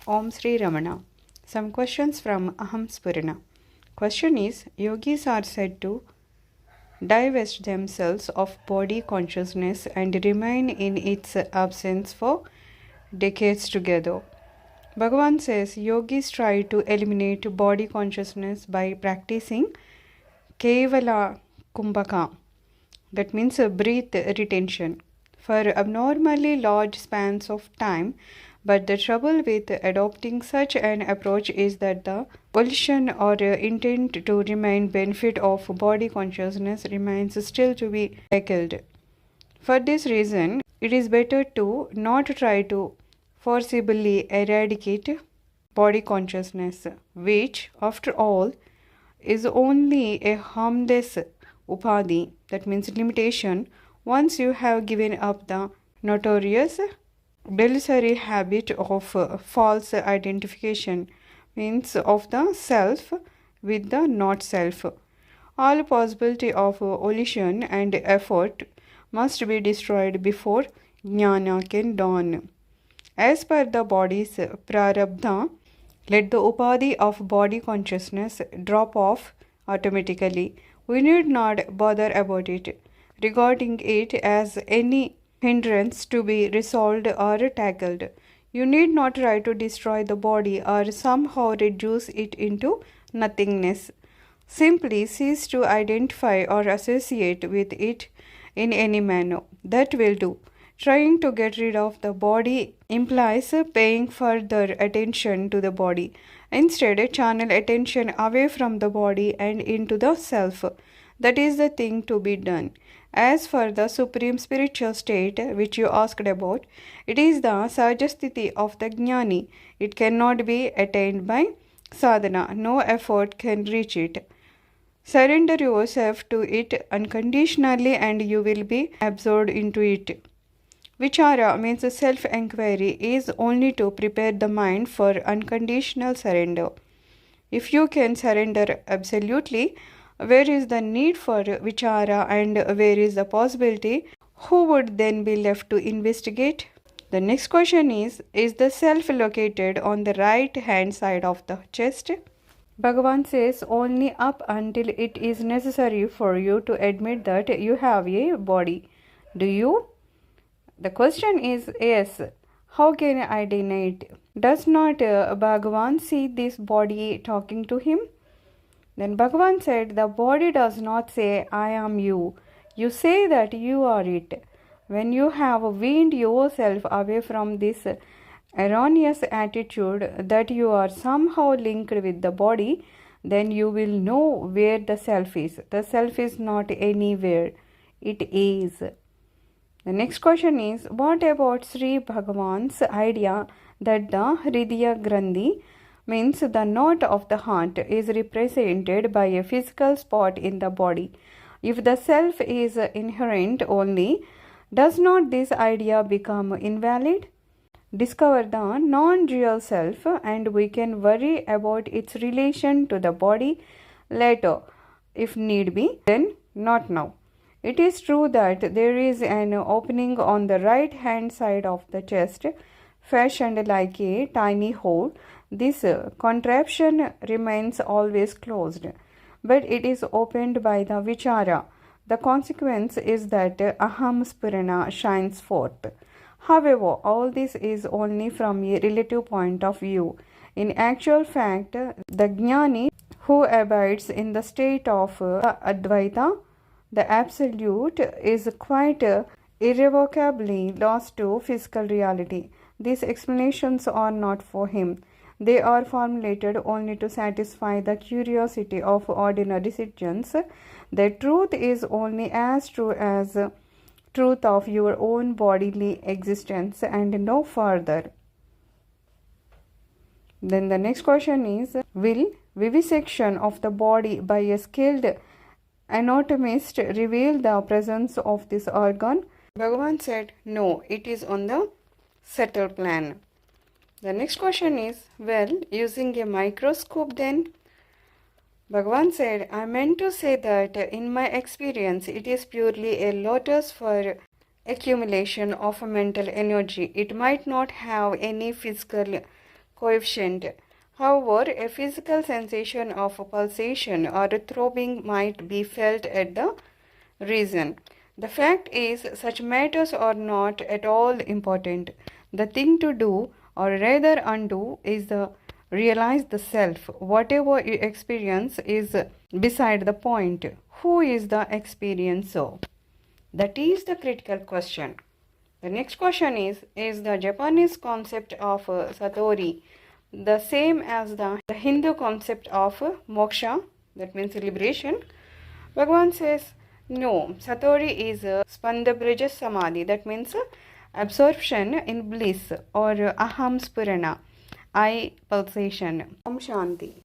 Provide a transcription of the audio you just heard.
Om Sri Ramana. Some questions from Aham Sphurana. Question is, yogis are said to divest themselves of body consciousness and remain in its absence for decades together. Bhagavan says yogis try to eliminate body consciousness by practicing Kevala Kumbhaka, that means a breath retention, for abnormally large spans of time. But the trouble with adopting such an approach is that the volition or intent to remain benefit of body consciousness remains still to be tackled. For this reason, it is better to not try to forcibly eradicate body consciousness, which, after all, is only a harmless upadhi, that means limitation, once you have given up the notorious desultory habit of false identification, means of the self with the not self. All possibility of volition and effort must be destroyed before jnana can dawn. As per the body's prarabdha, let the upadhi of body consciousness drop off automatically. We need not bother about it, regarding it as any hindrance to be resolved or tackled. You need not try to destroy the body or somehow reduce it into nothingness. Simply cease to identify or associate with it in any manner. That will do. Trying to get rid of the body implies paying further attention to the body. Instead, channel attention away from the body and into the self. That is the thing to be done. As for the supreme spiritual state which you asked about, it is the Sajasthiti of the Jnani. It cannot be attained by sadhana. No effort can reach it. Surrender yourself to it unconditionally and you will be absorbed into it. Vichara means self-enquiry is only to prepare the mind for unconditional surrender. If you can surrender absolutely, where is the need for vichara and where is the possibility? Who would then be left to investigate? The next question is the self located on the right hand side of the chest? Bhagavan says only up until it is necessary for you to admit that you have a body. Do you? The question is yes. How can I deny it? Does not Bhagavan see this body talking to him? Then Bhagavan said, the body does not say, I am you. You say that you are it. When you have weaned yourself away from this erroneous attitude that you are somehow linked with the body, then you will know where the self is. The self is not anywhere. It is. The next question is, what about Sri Bhagavan's idea that the Hridaya Grandhi, means the knot of the heart, is represented by a physical spot in the body? If the self is inherent only, does not this idea become invalid? Discover the non-real self and we can worry about its relation to the body later if need be, then not now. It is true that there is an opening on the right hand side of the chest fashioned like a tiny hole. This contraption remains always closed, but it is opened by the vichara. The consequence is that aham sphurana shines forth. However, all this is only from a relative point of view. In actual fact, the jnani who abides in the state of advaita, the absolute, is quite irrevocably lost to physical reality. These explanations are not for him. They are formulated only to satisfy the curiosity of ordinary citizens. The truth is only as true as truth of your own bodily existence and no further. Then the next question is, will vivisection of the body by a skilled anatomist reveal the presence of this organ? Bhagavan said, no, it is on the subtle plan. The next question is, well, using a microscope then? Bhagavan said, I meant to say that in my experience, it is purely a lotus for accumulation of mental energy. It might not have any physical coefficient. However, a physical sensation of pulsation or throbbing might be felt at the region. The fact is, such matters are not at all important. The thing to do, or rather undo, is the realize the self. Whatever you experience is beside the point. Who is the experiencer? That is the critical question. The next question is the Japanese concept of Satori the same as the Hindu concept of moksha, that means liberation? Bhagavan says, no, Satori is Spandabhrija Samadhi, that means absorption in bliss, or aham sphurana, I pulsation. Om Shanti.